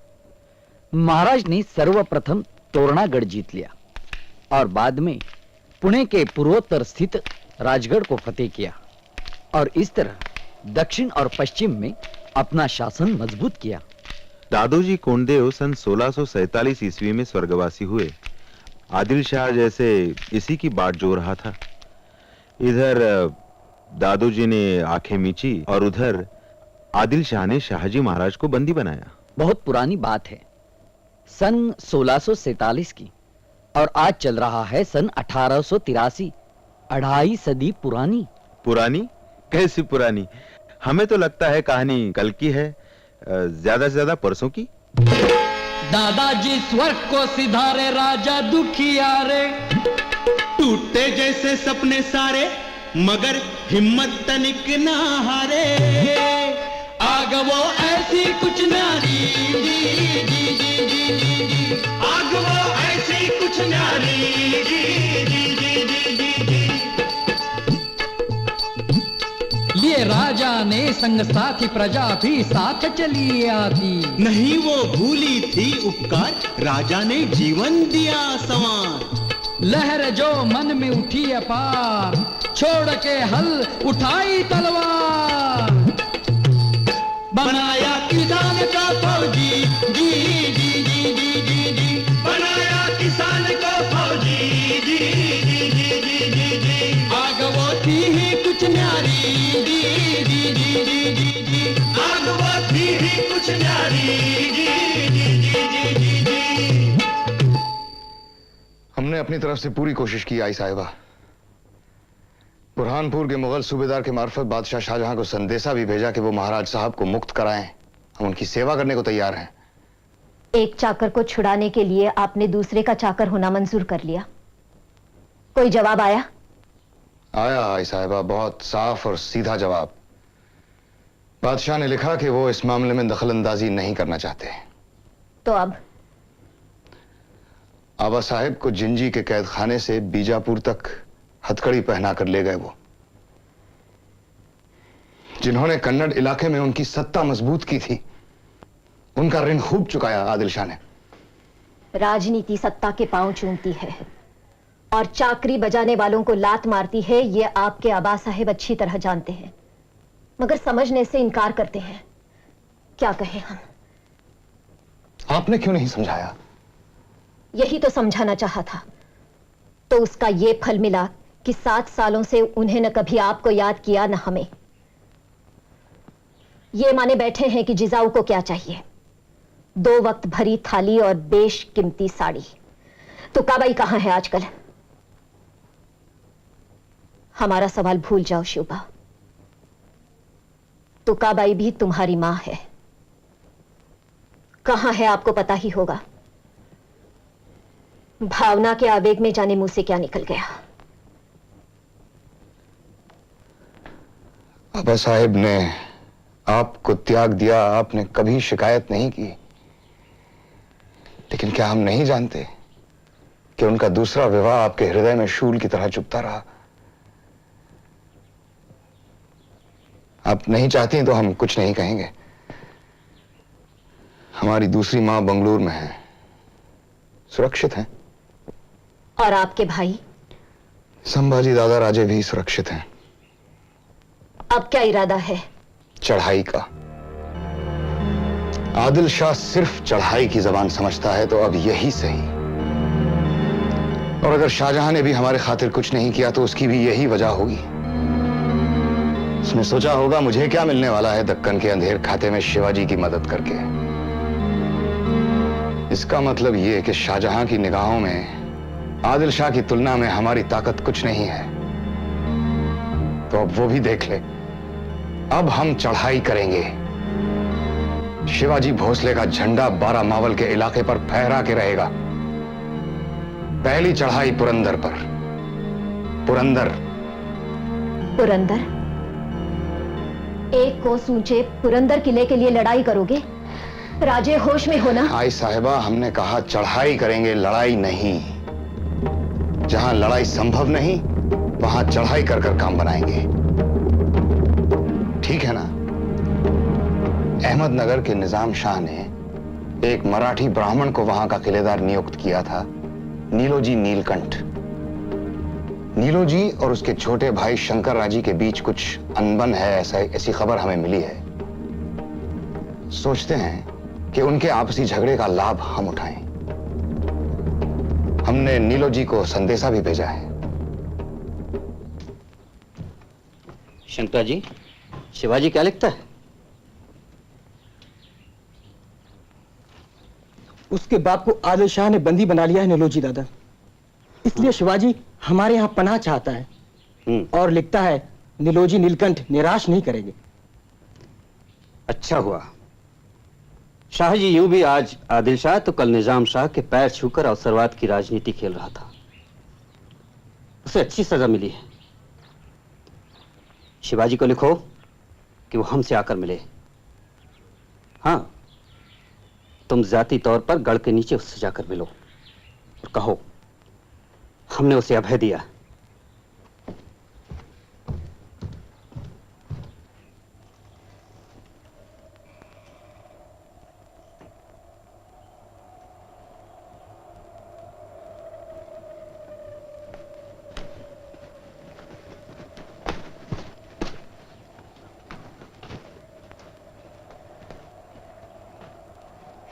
महाराज ने सर्वप्रथम तोरणागढ़ जीत लिया और बाद में पुणे के पूर्वोत्तर स्थित राजगढ़ को फतेह किया, और इस तरह दक्षिण और पश्चिम में अपना शासन मजबूत किया। दादोजी कोंडदेव सन 1647 ईस्वी में स्वर्गवासी हुए। आदिल शाह जैसे इसी की बाट जो रहा था। इधर दादोजी ने आंखें मीची और उधर आदिल शाह ने शाहजी महाराज को बंदी बनाया। बहुत पुरानी बात है, सन 1647 की, और आज चल रहा है सन 1883। 2.5 सदी पुरानी। पुरानी? कैसी पुरानी? हमें तो लगता है कहानी कल की है, ज्यादा से ज्यादा परसों की। दादाजी स्वर्ग को सिधारे, राजा दुखिया रे, टूटे जैसे सपने सारे, मगर हिम्मत तनिक ना हारे। आग वो ऐसी कुछ नारी, आग वो ऐसी कुछ नारी। जाने संग साथी प्रजा भी साथ चली आती। नहीं वो भूली थी उपकार, राजा ने जीवन दिया संवार। लहर जो मन में उठी अपार, छोड़ के हल उठाई तलवार। बनाया किसान का फौजी, जी जी जी जी जी जी। बनाया किसान को फौजी, जी जी जी जी जी जी। आग वो थी ही कुछ न्यारी, जी जी जी जी जी जी। आग वो थी ही कुछ न्यारी, जी जी जी जी जी जी। हमने अपनी तरफ से पूरी कोशिश की आई साहिबा। बुरहानपुर के मुगल सूबेदार के मार्फत बादशाह शाहजहां को संदेशा भी भेजा कि वो महाराज साहब को मुक्त कराएं। हम उनकी सेवा करने को तैयार हैं। एक चाकर को छुड़ाने के लिए आपने दूसरे का चाकर होना मंजूर कर लिया। कोई जवाब आया? आया आई साहिबा, बहुत साफ और सीधा जवाब। बादशाह ने लिखा कि वो इस मामले में दखलंदाजी नहीं करना चाहते। तो अब आबा साहिब को जिंजी के कैद खाने से बीजापुर तक हथकड़ी पहनाकर ले गए वो, जिन्होंने कन्नड़ इलाके में उनकी सत्ता मजबूत की थी। उनका ऋण खूब चुकाया आदिल शाह ने। राजनीति सत्ता के पांव चूमती है और चाकरी बजाने वालों को लात मारती है, ये आपके आबा साहिब अच्छी तरह जानते हैं, मगर समझने से इनकार करते हैं। क्या कहें हम? आपने क्यों नहीं समझाया? यही तो समझाना चाहा था, तो उसका ये फल मिला कि 7 सालों से उन्हें न कभी आपको याद किया न हमें। ये माने बैठे हैं कि जिजाऊ को क्या चाहिए, 2 वक्त भरी थाली और बेशकीमती साड़ी। तो काबाई कहां है आजकल? हमारा सवाल भूल जाओ शिवबा, तो काबाई भी तुम्हारी मां है। कहां है आपको पता ही होगा। भावना के आवेग में जाने मुंह से क्या निकल गया। आबा साहिब ने आपको त्याग दिया, आपने कभी शिकायत नहीं की। लेकिन क्या हम नहीं जानते कि उनका दूसरा विवाह आपके हृदय में शूल की तरह चुभता रहा? आप नहीं चाहती तो हम कुछ नहीं कहेंगे। हमारी दूसरी मां बंगलुरु में है, सुरक्षित हैं। और आपके भाई संभाजी दादा राजे भी सुरक्षित हैं। अब क्या इरादा है? चढ़ाई का। आदिल शाह सिर्फ चढ़ाई की जबान समझता है, तो अब यही सही। और अगर शाहजहां ने भी हमारे खातिर कुछ नहीं किया तो उसकी भी यही वजह होगी। उसने सोचा होगा मुझे क्या मिलने वाला है दक्कन के अंधेर खाते में शिवाजी की मदद करके। इसका मतलब यह कि शाहजहां की निगाहों में आदिल शाह की तुलना में हमारी ताकत कुछ नहीं है। तो अब वो भी देख ले। अब हम चढ़ाई करेंगे। शिवाजी भोसले का झंडा 12 मावल के इलाके पर फहरा के रहेगा। पहली चढ़ाई पुरंदर पर। पुरंदर पुरंदर? एक कोस ऊंचे पुरंदर किले के लिए लड़ाई करोगे? राजे होश में हो ना? आई साहिबा, हमने कहा चढ़ाई करेंगे, लड़ाई नहीं। जहां लड़ाई संभव नहीं वहां चढ़ाई कर कर काम बनाएंगे। ठीक है ना? अहमदनगर के निजाम शाह ने एक मराठी ब्राह्मण को वहां का किलेदार नियुक्त किया था, नीलोजी नीलकंठ। नीलोजी और उसके छोटे भाई शंकर राजी के बीच कुछ अनबन है, ऐसी खबर हमें मिली है। सोचते हैं कि उनके आपसी झगड़े का लाभ हम उठाएं। हमने नीलोजी को संदेशा भी भेजा है। शंकर जी, शिवाजी क्या लिखता है? उसके बाप को आदिल शाह ने बंदी बना लिया है नीलोजी दादा, इसलिए शिवाजी हमारे यहाँ पनाह चाहता है। और लिखता है नीलोजी नीलकंठ निराश नहीं करेंगे। अच्छा हुआ। शाह जी यूं भी आज आदिल शाह तो कल निजाम शाह के पैर छूकर अवसरवाद की राजनीति खेल रहा था। उसे अच्छी सजा मिली है। शिवाजी को लिखो कि वो हमसे आकर मिले। हाँ, तुम जाती तौर पर गढ़ के नीचे उससे जाकर मिलो और कहो हमने उसे अभय दिया।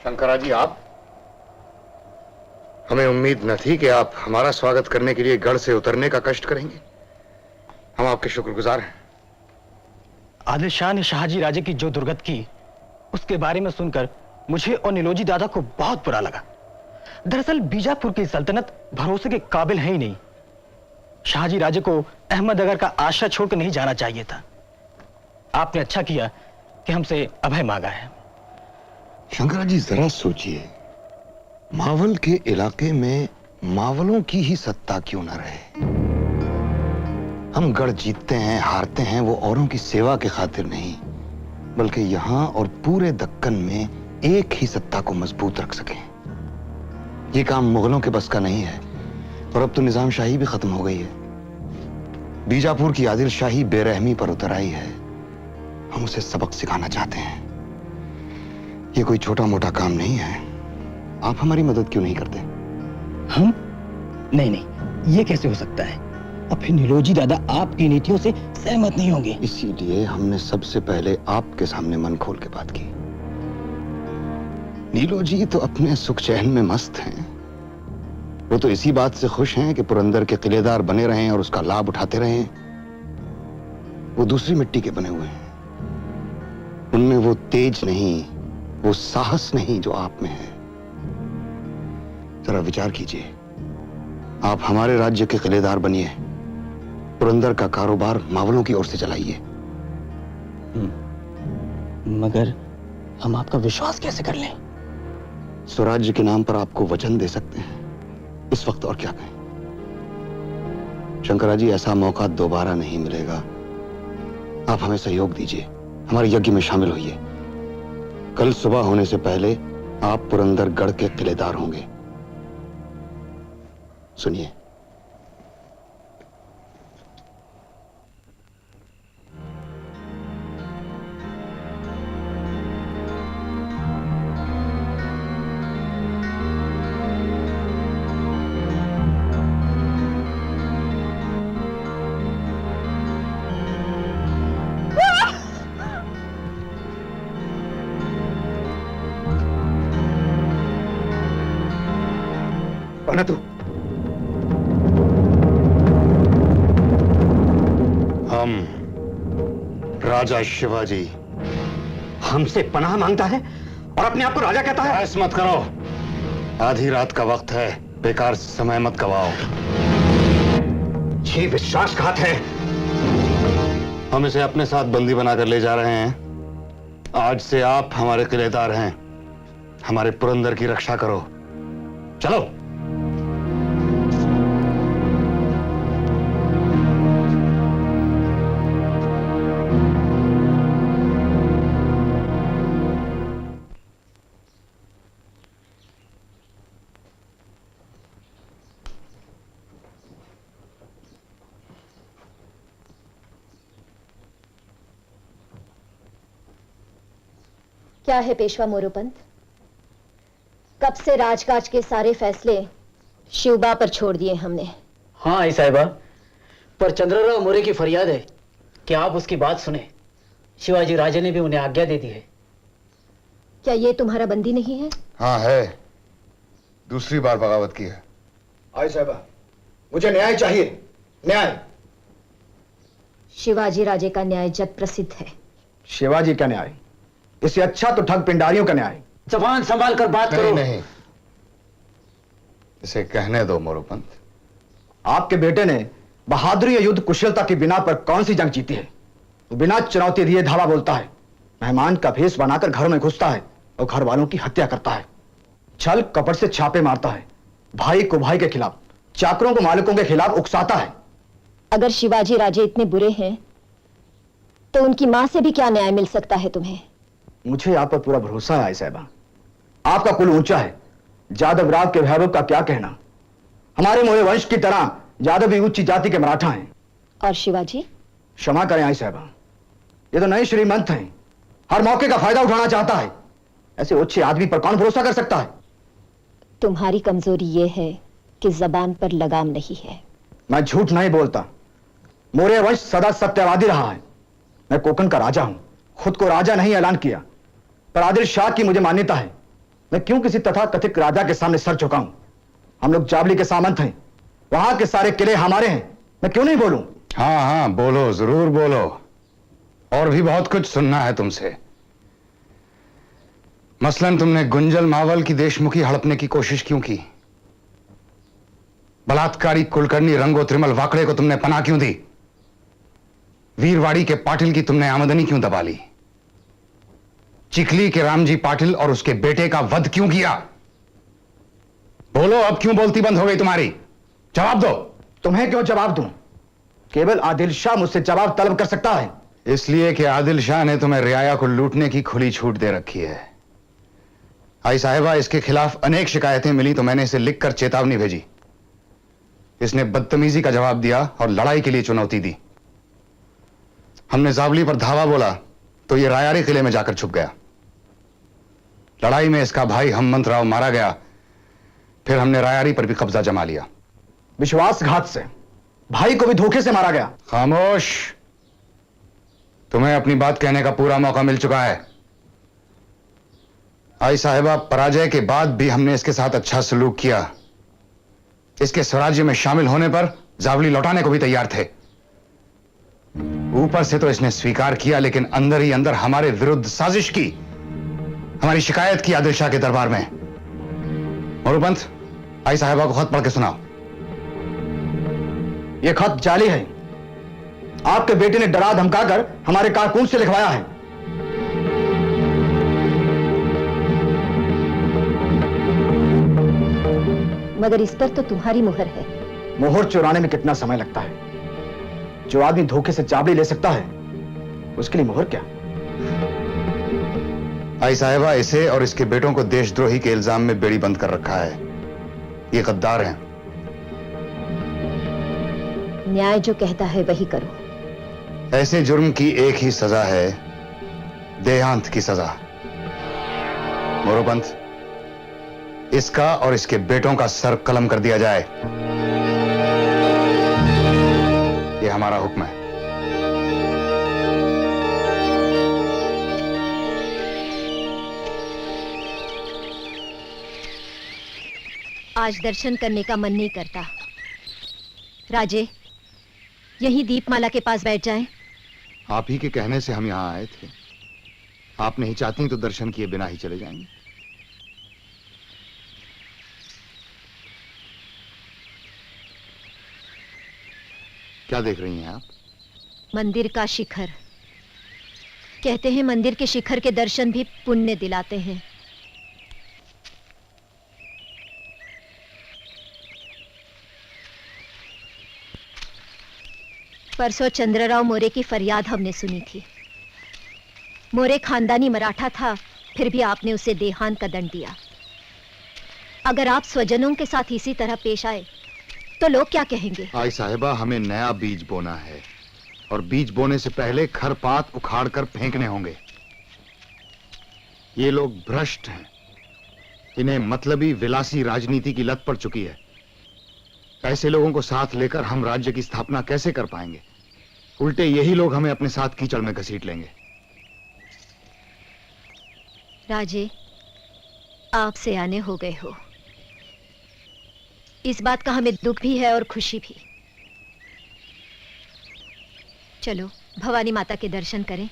शंकराजी, आप? हमें उम्मीद न थी कि आप हमारा स्वागत करने के लिए गढ़ से उतरने का कष्ट करेंगे। हम आपके शुक्रगुजार हैं। आदिल शाह ने शाहजी राजे की जो दुर्गत की, उसके बारे में सुनकर मुझे और नीलोजी दादा को बहुत बुरा लगा। दरअसल बीजापुर की सल्तनत भरोसे के काबिल है ही नहीं। शाहजी राजे को अहमदनगर का आश्रय छोड़कर नहीं जाना चाहिए था। आपने अच्छा किया कि हमसे अभय मांगा है। शंकराजी, जरा सोचिए, मावल के इलाके में मावलों की ही सत्ता क्यों न रहे? हम गढ़ जीतते हैं, हारते हैं, वो औरों की सेवा के खातिर नहीं, बल्कि यहां और पूरे दक्कन में एक ही सत्ता को मजबूत रख सकें। ये काम मुगलों के बस का नहीं है, और अब तो निजाम शाही भी खत्म हो गई है। बीजापुर की आदिल शाही बेरहमी पर उतर आई है। हम उसे सबक सिखाना चाहते हैं। ये कोई छोटा मोटा काम नहीं है। आप हमारी मदद क्यों नहीं करते? हम? नहीं, ये कैसे हो सकता है? और फिर नीलोजी दादा आपकी नीतियों से सहमत नहीं होंगे। इसीलिए हमने सबसे पहले आपके सामने मन खोल के बात की। नीलोजी तो अपने सुख चैन में मस्त हैं। वो तो इसी बात से खुश हैं कि पुरंदर के किलेदार बने रहें और उसका लाभ उठाते रहें। वो दूसरी मिट्टी के बने हुए हैं। उनमें वो तेज नहीं, वो साहस नहीं जो आप में है। जरा विचार कीजिए, आप हमारे राज्य के किलेदार बनिए, पुरंदर का कारोबार मावलों की ओर से चलाइए। मगर हम आपका विश्वास कैसे कर लें? स्वराज्य के नाम पर आपको वचन दे सकते हैं, इस वक्त और क्या कहें। शंकराजी, ऐसा मौका दोबारा नहीं मिलेगा। आप हमें सहयोग दीजिए, हमारे यज्ञ में शामिल होइए। कल सुबह होने से पहले आप पुरंदर गढ़ के किलेदार होंगे। सुनिए, तू हम राजा शिवाजी हमसे पनाह मांगता है और अपने आप को राजा कहता है। बहस मत करो, आधी रात का वक्त है, बेकार समय मत गवाओ। ये विश्वासघात है। हम इसे अपने साथ बंदी बनाकर ले जा रहे हैं। आज से आप हमारे किलेदार हैं। हमारे पुरंदर की रक्षा करो। चलो। क्या है पेशवा मोरोपंत? कब से राजकाज के सारे फैसले शिवबा पर छोड़ दिए हमने। हाँ आई साहिबा, पर चंद्रराव मोरे की फरियाद है कि आप उसकी बात सुने। शिवाजी राजे ने भी उन्हें आज्ञा दे दी है। क्या ये तुम्हारा बंदी नहीं है? हाँ है, दूसरी बार बगावत की है। आई साहिबा, मुझे न्याय चाहिए, न्याय। शिवाजी राजे का न्याय जग प्रसिद्ध है। शिवाजी का न्याय? इससे अच्छा तो ठग पिंडारियों का न्याय। जबान संभाल कर बात करो। नहीं, इसे कहने दो मोरोपंत। आपके बेटे ने बहादुरी या युद्ध कुशलता की बिना पर कौन सी जंग जीती है? वो बिना चुनौती दिए धावा बोलता है, मेहमान का भेष बनाकर घरों में घुसता है और घर वालों की हत्या करता है, छल कपट से छापे मारता है, भाई को भाई के खिलाफ, चाकरों को मालिकों के खिलाफ उकसाता है। अगर शिवाजी राजे इतने बुरे हैं तो उनकी मां से भी क्या न्याय मिल सकता है तुम्हें? मुझे आप पर पूरा भरोसा है आई साहिबा। आपका कुल ऊंचा है, यादव राव के वैभव का क्या कहना। हमारे मोरे वंश की तरह यादव भी उच्च जाति के मराठा हैं। और शिवाजी? क्षमा करें आई साहिबा, ये तो नए श्रीमंत हैं, हर मौके का फायदा उठाना चाहता है। ऐसे उच्च आदमी पर कौन भरोसा कर सकता है? तुम्हारी कमजोरी यह है कि जबान पर लगाम नहीं है। मैं झूठ नहीं बोलता। मोरे वंश सदा सत्यवादी रहा है। मैं कोकण का राजा हूं, खुद को राजा नहीं ऐलान किया, पर आदिल शाह की मुझे मान्यता है। मैं क्यों किसी तथाकथित राजा के सामने सर झुकाऊं? हम लोग जावली के सामंत हैं, वहां के सारे किले हमारे हैं, मैं क्यों नहीं बोलूं? हाँ हाँ बोलो, जरूर बोलो, और भी बहुत कुछ सुनना है तुमसे। मसलन तुमने गुंजल मावल की देशमुखी हड़पने की कोशिश क्यों की? बलात्कारी कुलकर्णी रंगो त्रिमल वाकड़े को तुमने पनाह क्यों दी? वीरवाड़ी के पाटिल की तुमने आमदनी क्यों दबा ली? चिखली के रामजी पाटिल और उसके बेटे का वध क्यों किया? बोलो, अब क्यों बोलती बंद हो गई तुम्हारी? जवाब दो। तुम्हें क्यों जवाब दूं? केवल आदिल शाह मुझसे जवाब तलब कर सकता है। इसलिए कि आदिल शाह ने तुम्हें रियाया को लूटने की खुली छूट दे रखी है। आई साहिबा, इसके खिलाफ अनेक शिकायतें मिली तो मैंने इसे लिखकर चेतावनी भेजी। इसने बदतमीजी का जवाब दिया और लड़ाई के लिए चुनौती दी। हमने जावली पर धावा बोला तो यह रायारी किले में जाकर छुप गया। लड़ाई में इसका भाई हम्मंत राव मारा गया। फिर हमने रायारी पर भी कब्जा जमा लिया। विश्वासघात से भाई को भी धोखे से मारा गया। खामोश, तुम्हें अपनी बात कहने का पूरा मौका मिल चुका है। आई साहिबा, पराजय के बाद भी हमने इसके साथ अच्छा सलूक किया। इसके स्वराज्य में शामिल होने पर जावली लौटाने को भी तैयार थे। ऊपर से तो इसने स्वीकार किया, लेकिन अंदर ही अंदर हमारे विरुद्ध साजिश की, हमारी शिकायत की आदिल शाह के दरबार में। मोरूपंत, आई साहिबा को खत पढ़ के सुनाओ। यह खत जाली है। आपके बेटे ने डरा धमकाकर हमारे कारकुन से लिखवाया है। मगर इस पर तो तुम्हारी मुहर है। मोहर चुराने में कितना समय लगता है? जो आदमी धोखे से चाबड़ी ले सकता है, उसके लिए मोहर क्या? आई साहिबा, इसे और इसके बेटों को देशद्रोही के इल्जाम में बेड़ी बंद कर रखा है। ये गद्दार हैं। न्याय जो कहता है वही करो। ऐसे जुर्म की एक ही सजा है, देहांत की सजा। मोरोपंत, इसका और इसके बेटों का सर कलम कर दिया जाए। यह हमारा हुक्म है। आज दर्शन करने का मन नहीं करता। राजे, यहीं दीपमाला के पास बैठ जाएं। आप ही के कहने से हम यहां आए थे। आप नहीं चाहती तो दर्शन किए बिना ही चले जाएंगे। क्या देख रही हैं आप? मंदिर का शिखर। कहते हैं मंदिर के शिखर के दर्शन भी पुण्य दिलाते हैं। परसों चंद्रराव मोरे की फरियाद हमने सुनी थी। मोरे खानदानी मराठा था, फिर भी आपने उसे देहांत का दंड दिया। अगर आप स्वजनों के साथ इसी तरह पेश आए तो लोग क्या कहेंगे? आई साहिबा, हमें नया बीज बोना है और बीज बोने से पहले खरपात उखाड़ कर फेंकने होंगे। ये लोग भ्रष्ट हैं। इन्हें मतलबी विलासी राजनीति की लत पड़ चुकी है। ऐसे लोगों को साथ लेकर हम राज्य की स्थापना कैसे कर पाएंगे? उल्टे यही लोग हमें अपने साथ कीचड़ में घसीट लेंगे। राजे, आप सयाने हो गए हो। इस बात का हमें दुख भी है और खुशी भी। चलो भवानी माता के दर्शन करें।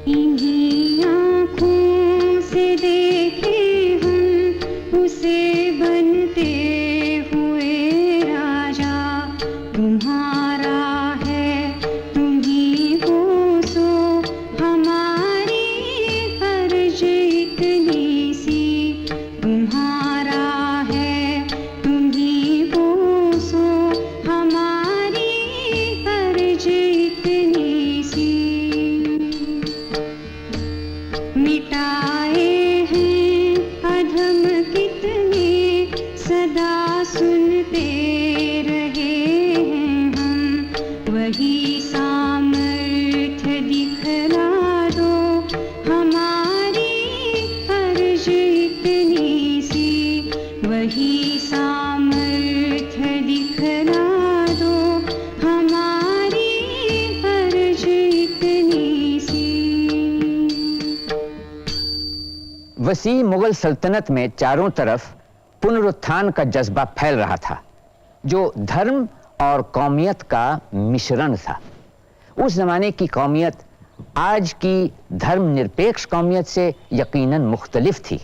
इन्हीं आँखों से देखे हम उसे बनते हुए राजा। तुम्हारा है तुम ही पोसो हमारी फर्ज इतनी सी। तुम्हारा है तुम ही पोसो हमारी वसी मुगल सल्तनत में चारों तरफ पुनरुत्थान का जज्बा फैल रहा था, जो धर्म और कौमियत का मिश्रण था। उस जमाने की कौमियत आज की धर्मनिरपेक्ष कौमियत से यकीनन मुख्तलिफ थी।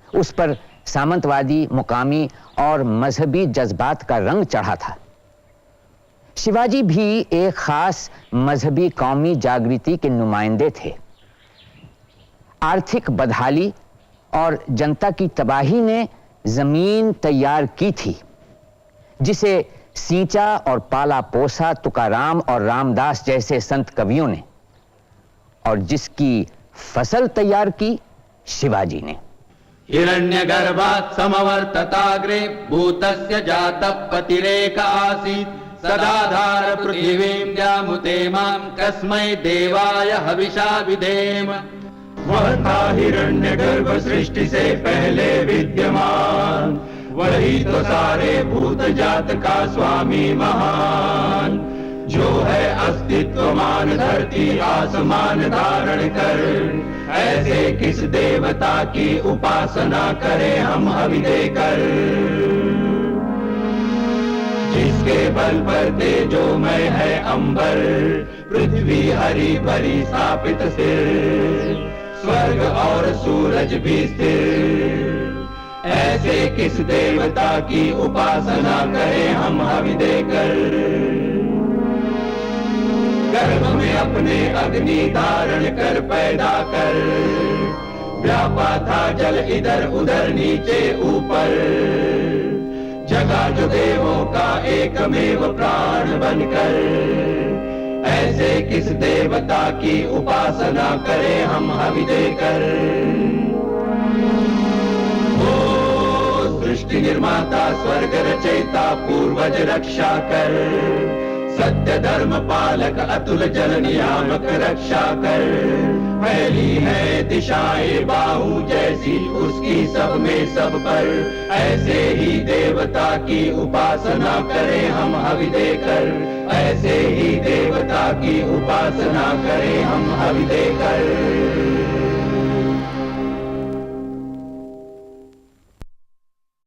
उस पर सामंतवादी, मुकामी और मजहबी जज्बात का रंग चढ़ा था। शिवाजी भी एक खास मजहबी कौमी जागृति के नुमाइंदे थे। आर्थिक बदहाली और जनता की तबाही ने जमीन तैयार की थी, जिसे सींचा और पाला पोसा तुकाराम और रामदास जैसे संत कवियों ने, और जिसकी फसल तैयार की शिवाजी ने। हिरण्यगर्भात् समवर्तताग्रे भूतस्य जातः पतिरेक आसीत् सदाधार पृथिवीं व्यामुते मां कस्मै देवाय हविषा विधेम। वह था हिरण्यगर्भ सृष्टि से पहले विद्यमान, वही तो सारे भूत जात का स्वामी महान, जो है अस्तित्वमान धरती आसमान धारण कर। ऐसे किस देवता की उपासना करें हम हवि देकर, जिसके बल पर तेजोमय है अंबर, पृथ्वी हरी भरी स्थापित सिर, स्वर्ग और सूरज भी स्थिर। ऐसे किस देवता की उपासना करें हम हवि देकर। गर्भ में अपने अग्नि धारण कर पैदा कर, व्यापा था जल इधर उधर नीचे ऊपर, जगा जो देवों का एकमेव प्राण बनकर। ऐसे किस देवता की उपासना करें हम हवि देकर। ओ सृष्टि निर्माता स्वर्ग रचयिता पूर्वज रक्षा कर, सत्य धर्म पालक अतुल जल नियामक रक्षा कर। फैली है दिशाएं बाहु जैसी उसकी सब में सब पर, ऐसे ही देवता की उपासना करें हम हवि देकर। ऐसे ही देवता की उपासना करें हम हवि देकर।